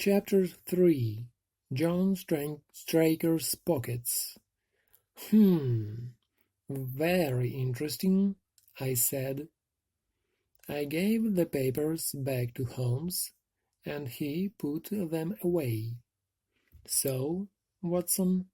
Chapter 3 John Straker's Pockets. Very interesting, I said. I gave the papers back to Holmes, and he put them away. So, Watson,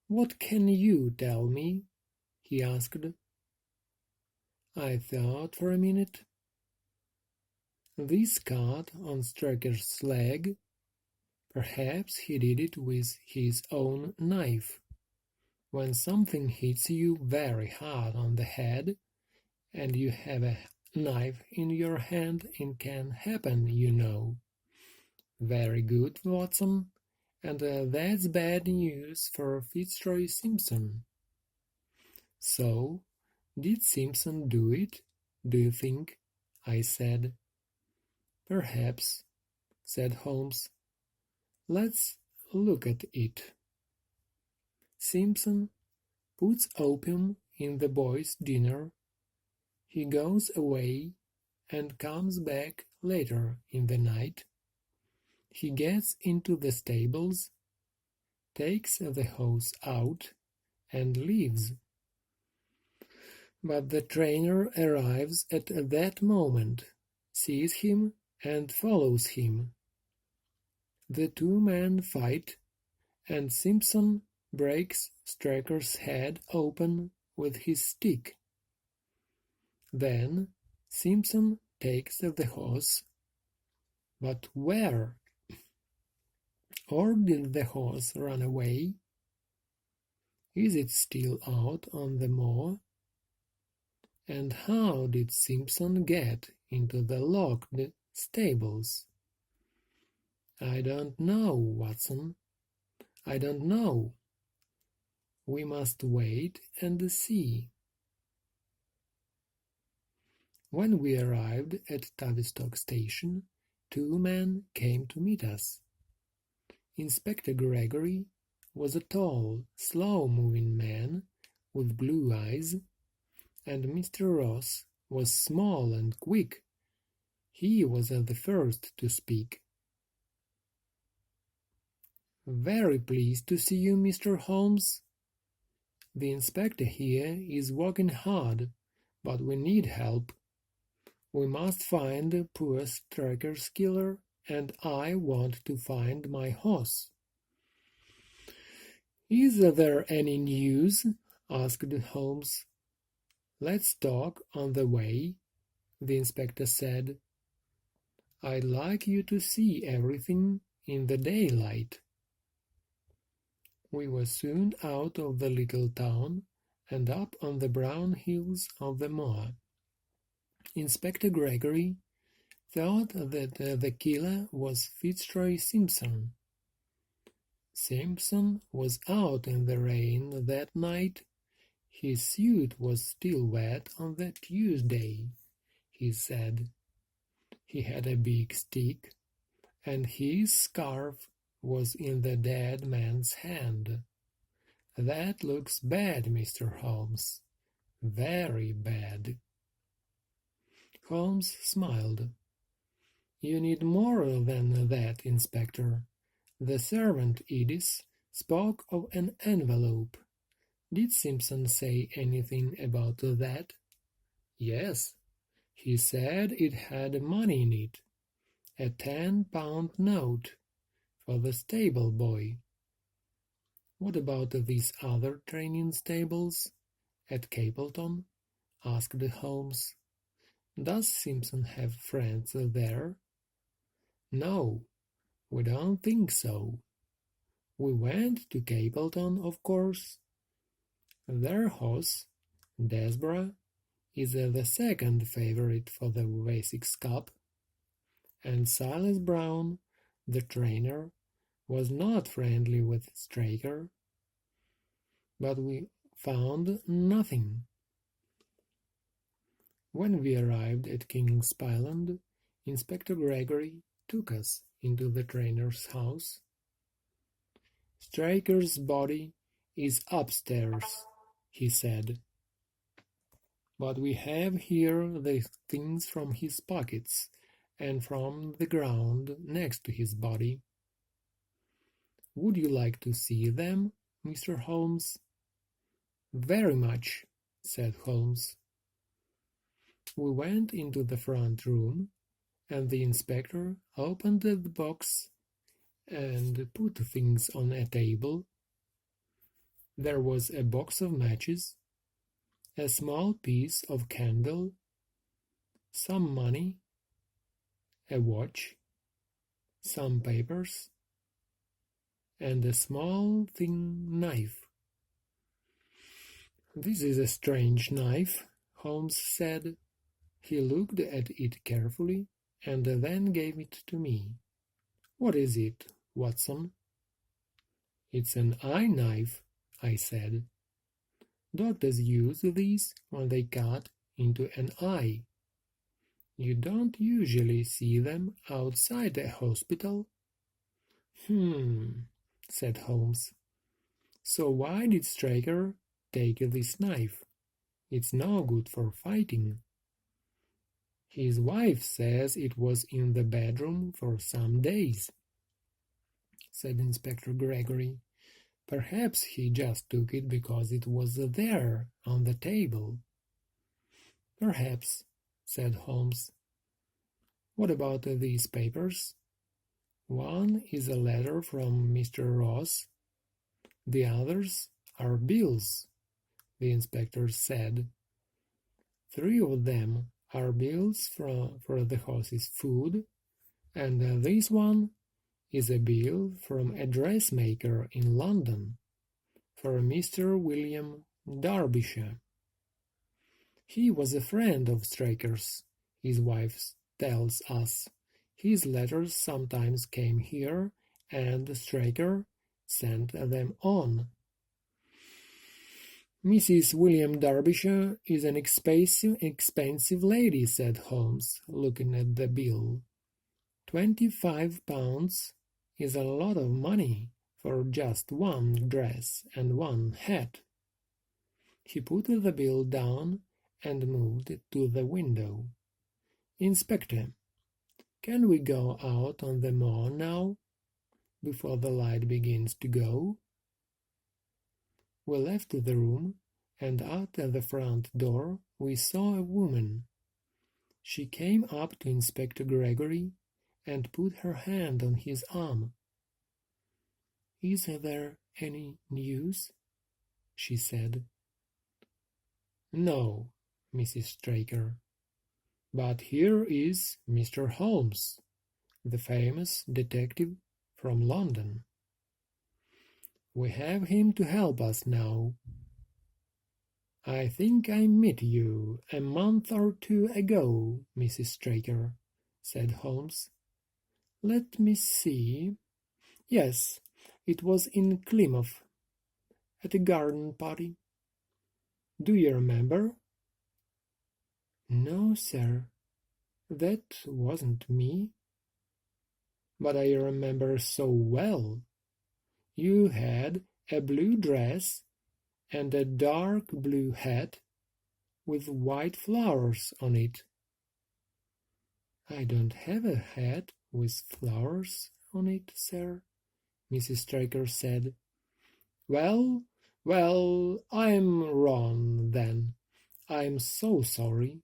what can you tell me? He asked. I thought for a minute. This cut on Straker's leg. Perhaps he did it with his own knife. When something hits you very hard on the head, and you have a knife in your hand, it can happen, you know. Very good, Watson. And that's bad news for Fitzroy Simpson. So, did Simpson do it, do you think? I said. Perhaps, said Holmes. Let's look at it. Simpson puts opium in the boy's dinner. He goes away and comes back later in the night. He gets into the stables, takes the horse out, and leaves. But the trainer arrives at that moment, sees him, and follows him. The two men fight, and Simpson breaks Straker's head open with his stick. Then Simpson takes the horse. But where? Or did the horse run away? Is it still out on the moor? And how did Simpson get into the locked stables? I don't know, Watson. I don't know. We must wait and see. When we arrived at Tavistock Station, two men came to meet us. Inspector Gregory was a tall, slow-moving man with blue eyes, and Mr. Ross was small and quick. He was the first to speak. Very pleased to see you, Mr. Holmes. The inspector here is working hard, but we need help. We must find poor Straker's killer, and I want to find my horse. Is there any news? Asked Holmes. Let's talk on the way, the inspector said. I'd like you to see everything in the daylight. We were soon out of the little town and up on the brown hills of the moor. Inspector Gregory thought that the killer was Fitzroy Simpson. Simpson was out in the rain that night. His suit was still wet on the Tuesday, he said. He had a big stick, and his scarf was in the dead man's hand. That looks bad, Mr. Holmes. Very bad. Holmes smiled. You need more than that, Inspector. The servant, Edith, spoke of an envelope. Did Simpson say anything about that? Yes. He said it had money in it. A £10 note for the stable boy. What about these other training stables at Capleton? Asked Holmes. Does Simpson have friends there? No, we don't think so. We went to Capleton, of course. Their horse, Desborough, is the second favorite for the Wessex Cup, and Silas Brown, the trainer, was not friendly with Straker. But we found nothing. When we arrived at King's Pyland, Inspector Gregory took us into the trainer's house. Straker's body is upstairs, he said. But we have here the things from his pockets, and from the ground next to his body. "Would you like to see them, Mr. Holmes?" "Very much," said Holmes. We went into the front room, and the inspector opened the box and put things on a table. There was a box of matches, a small piece of candle, some money, a watch, some papers, and a small thin knife. "This is a strange knife," Holmes said. He looked at it carefully and then gave it to me. "What is it, Watson?" "It's an eye knife," I said. "Doctors use these when they cut into an eye. You don't usually see them outside a hospital." Said Holmes. "So why did Straker take this knife? It's no good for fighting." "His wife says it was in the bedroom for some days," said Inspector Gregory. "Perhaps he just took it because it was there on the table." "Perhaps," said Holmes. "What about these papers?" "One is a letter from Mr. Ross. The others are bills," the inspector said. "3 of them are bills for the horse's food, and this one is a bill from a dressmaker in London for Mr. William Derbyshire. He was a friend of Straker's, his wife tells us. His letters sometimes came here, and Straker sent them on." "Mrs. William Derbyshire is an expensive lady," said Holmes, looking at the bill. £25 is a lot of money for just one dress and one hat." He put the bill down and moved to the window. "Inspector, can we go out on the moor now, before the light begins to go?" We left the room, and at the front door we saw a woman. She came up to Inspector Gregory and put her hand on his arm. "Is there any news?" she said. "No, Mrs. Straker. But here is Mr. Holmes, the famous detective from London. We have him to help us now." "I think I met you a month or 2 ago, Mrs. Straker," said Holmes. "Let me see. Yes, it was in Plymouth, at a garden party. Do you remember?" "No, sir, that wasn't me." "But I remember so well. You had a blue dress and a dark blue hat with white flowers on it." "I don't have a hat with flowers on it, sir," Mrs. Straker said. Well, I'm wrong then. I'm so sorry."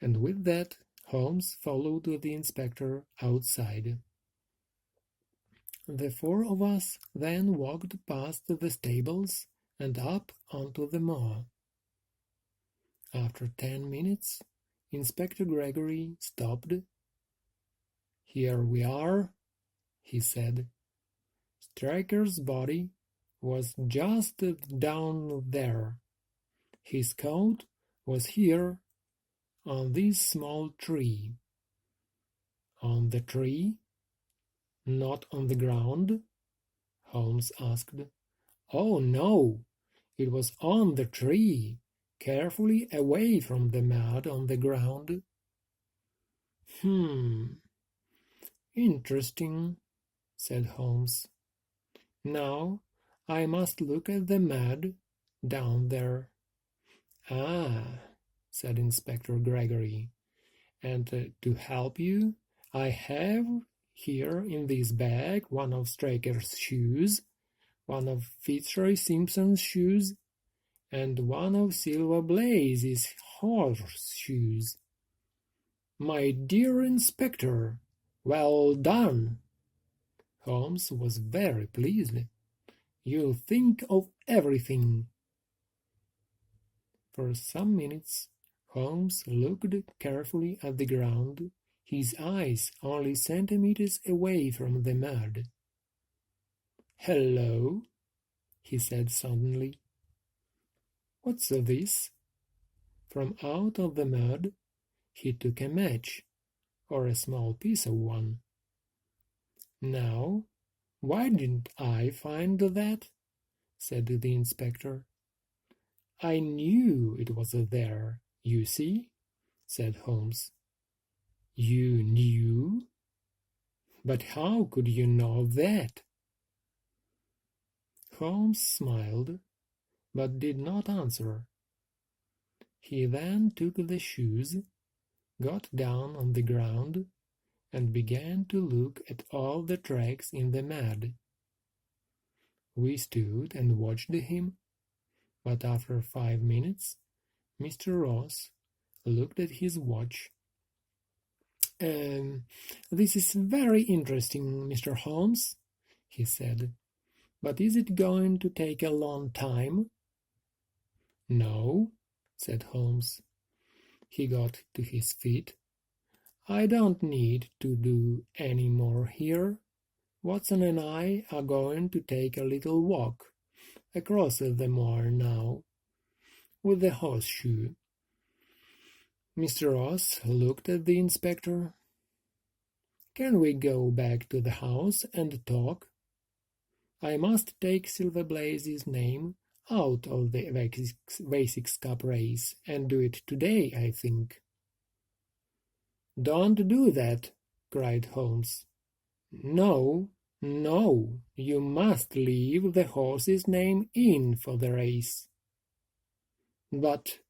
And with that, Holmes followed the inspector outside. The 4 of us then walked past the stables and up onto the moor. After 10 minutes, Inspector Gregory stopped. "Here we are," he said. "Straker's body was just down there. His coat was here, on this small tree." "On the tree? Not on the ground?" Holmes asked. "Oh, no, it was on the tree, carefully away from the mud on the ground." "Interesting," said Holmes. "Now I must look at the mud down there." "Ah," said Inspector Gregory, And to help you, I have here in this bag one of Straker's shoes, one of Fitzroy Simpson's shoes, and one of Silver Blaze's horseshoes. My dear Inspector, well done! Holmes was very pleased. You think of everything. For some minutes Holmes looked carefully at the ground, his eyes only centimeters away from the mud. "Hello," he said suddenly. "What's this?" From out of the mud he took a match, or a small piece of one. "Now, why didn't I find that?" said the inspector. "I knew it was there, you see," said Holmes. "You knew? But how could you know that?" Holmes smiled, but did not answer. He then took the shoes, got down on the ground, and began to look at all the tracks in the mud. We stood and watched him, but after 5 minutes Mr. Ross looked at his watch. This is very interesting, Mr. Holmes," he said, "but is it going to take a long time?" "No," said Holmes. He got to his feet. "I don't need to do any more here. Watson and I are going to take a little walk across the moor now, with the horseshoe." Mr. Ross looked at the inspector. "Can we go back to the house and talk? I must take Silver Blaze's name out of the Wessex Cup race, and do it today, I think." "Don't do that," cried Holmes. "No, no, you must leave the horse's name in for the race." "But—"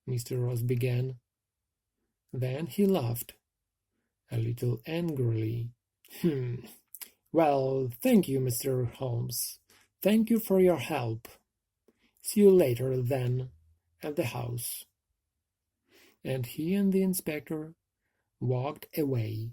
Mr. Ross began. Then he laughed, a little angrily. "Well, thank you, Mr. Holmes. Thank you for your help. See you later, then, at the house." And he and the inspector walked away.